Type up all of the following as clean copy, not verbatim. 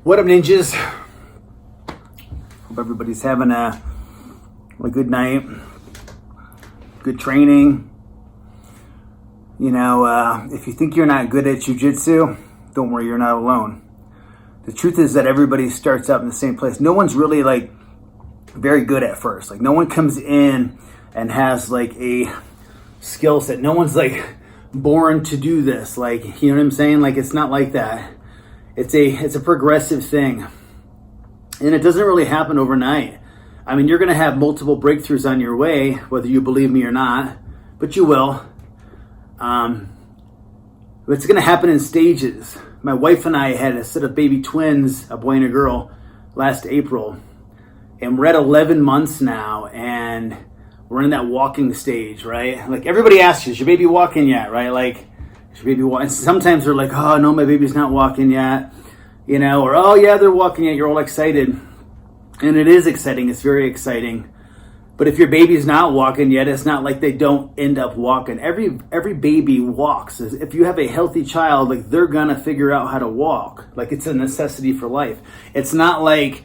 What up, ninjas? Hope everybody's having a good night, good training. You know, if you think you're not good at Jiu-Jitsu, don't worry, you're not alone. The truth is that everybody starts out in the same place. No one's really very good at first. No one comes in and has a skill set. No one's born to do this. You know what I'm saying? It's not like that. It's a progressive thing. And it doesn't really happen overnight. I mean, you're going to have multiple breakthroughs on your way, whether you believe me or not, but you will. It's going to happen in stages. My wife and I had a set of baby twins, a boy and a girl, last April. And we're at 11 months now, and we're in that walking stage, right? Everybody asks you, is your baby walking yet, right? Is your baby walking? Sometimes they're like, oh, no, my baby's not walking yet. You know, or, oh, yeah, they're walking yet. You're all excited. And it is exciting. It's very exciting. But if your baby's not walking yet, it's not like they don't end up walking. Every baby walks. If you have a healthy child, they're going to figure out how to walk. It's a necessity for life. It's not like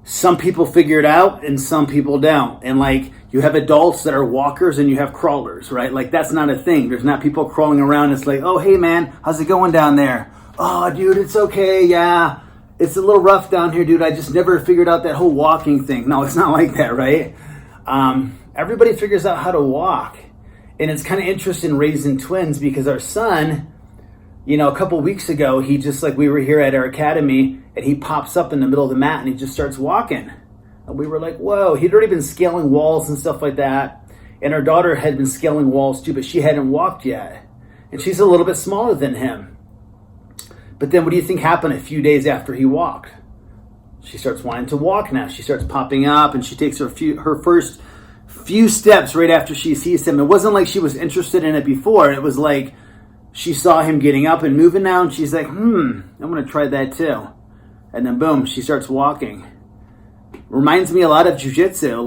some people figure it out and some people don't. And you have adults that are walkers and you have crawlers, right? That's not a thing. There's not people crawling around. It's oh, hey, man, how's it going down there? Oh, dude, it's okay. Yeah, it's a little rough down here, dude. I just never figured out that whole walking thing. No, it's not like that, right? Everybody figures out how to walk. And it's kind of interesting raising twins because our son, you know, a couple weeks ago, he just we were here at our academy and he pops up in the middle of the mat and he just starts walking. And we were like, whoa, he'd already been scaling walls and stuff like that. And our daughter had been scaling walls too, but she hadn't walked yet. And she's a little bit smaller than him. But then what do you think happened a few days after he walked? She starts wanting to walk now. She starts popping up and she takes her first few steps right after she sees him. It wasn't like she was interested in it before. It was she saw him getting up and moving now and she's like, I'm going to try that too. And then boom, she starts walking. Reminds me a lot of Jiu-Jitsu.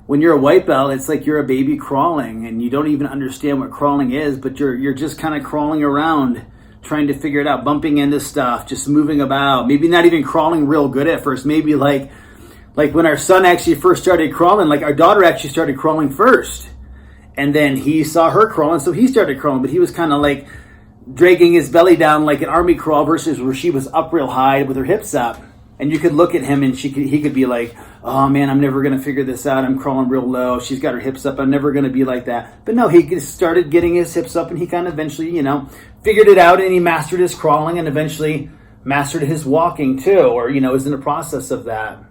When you're a white belt, it's you're a baby crawling and you don't even understand what crawling is, but you're just kind of crawling around, trying to figure it out, bumping into stuff, just moving about, maybe not even crawling real good at first. Maybe like when our son actually first started crawling, our daughter actually started crawling first. And then he saw her crawling, so he started crawling, but he was kind of dragging his belly down like an army crawl versus where she was up real high with her hips up. And you could look at him and he could be like, oh man, I'm never going to figure this out. I'm crawling real low. She's got her hips up. I'm never going to be like that. But no, he started getting his hips up and he kind of eventually, figured it out and he mastered his crawling and eventually mastered his walking too, or, is in the process of that.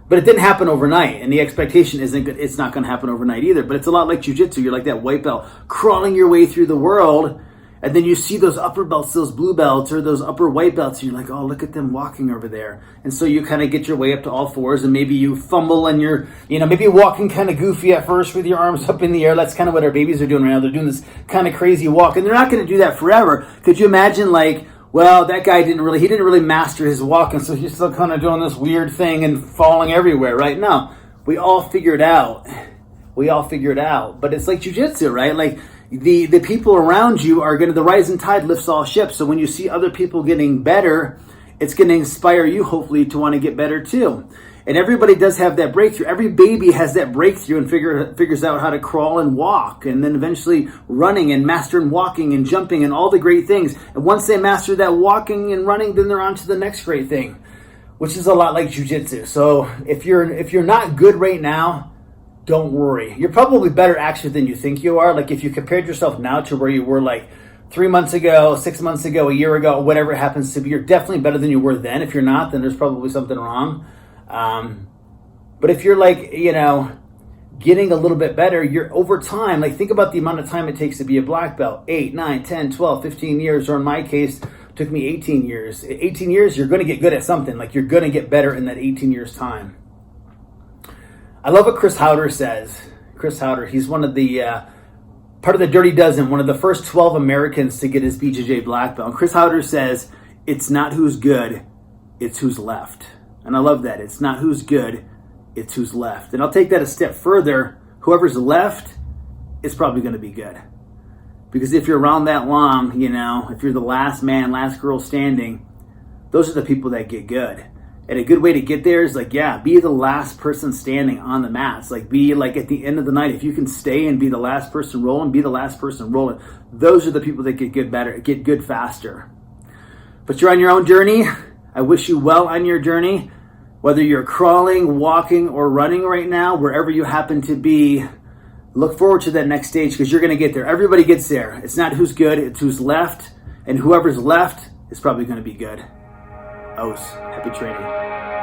But it didn't happen overnight, and the expectation isn't good. It's not going to happen overnight either. But it's a lot like Jiu-Jitsu. You're like that white belt crawling your way through the world. And then you see those upper belts, those blue belts, or those upper white belts, and you're like, oh, look at them walking over there. And so you kind of get your way up to all fours, and maybe you fumble, and you're, maybe walking kind of goofy at first with your arms up in the air. That's kind of what our babies are doing right now. They're doing this kind of crazy walk, and they're not going to do that forever. Could you imagine, well, that guy didn't really master his walk, and so he's still kind of doing this weird thing and falling everywhere, right? No, we all figure it out. But it's like Jiu-Jitsu, right? The people around you are the rising tide lifts all ships. So when you see other people getting better, it's going to inspire you hopefully to want to get better too. And everybody does have that breakthrough. Every baby has that breakthrough and figures out how to crawl and walk, and then eventually running and mastering walking and jumping and all the great things. And once they master that walking and running, then they're on to the next great thing, which is a lot like Jiu-Jitsu. So if you're not good right now, don't worry. You're probably better actually than you think you are. If you compared yourself now to where you were 3 months ago, 6 months ago, a year ago, whatever it happens to be, you're definitely better than you were then. If you're not, then there's probably something wrong. But if you're getting a little bit better, you're over time, think about the amount of time it takes to be a black belt, 8, 9, 10, 12, 15 years, or in my case, it took me 18 years. 18 years, you're going to get good at something. You're going to get better in that 18 years time. I love what Chris Howder says. Chris Howder, he's one of the, part of the Dirty Dozen, one of the first 12 Americans to get his BJJ black belt. And Chris Howder says, it's not who's good, it's who's left. And I love that. It's not who's good, it's who's left. And I'll take that a step further. Whoever's left is probably going to be good. Because if you're around that long, if you're the last man, last girl standing, those are the people that get good. And a good way to get there is like, yeah, be the last person standing on the mats. Like, be like at the end of the night, if you can stay and be the last person rolling, be the last person rolling. Those are the people that get good better, get good faster. But you're on your own journey. I wish you well on your journey. Whether you're crawling, walking, or running right now, wherever you happen to be, look forward to that next stage because you're going to get there. Everybody gets there. It's not who's good, it's who's left. And whoever's left is probably going to be good. Os, happy training.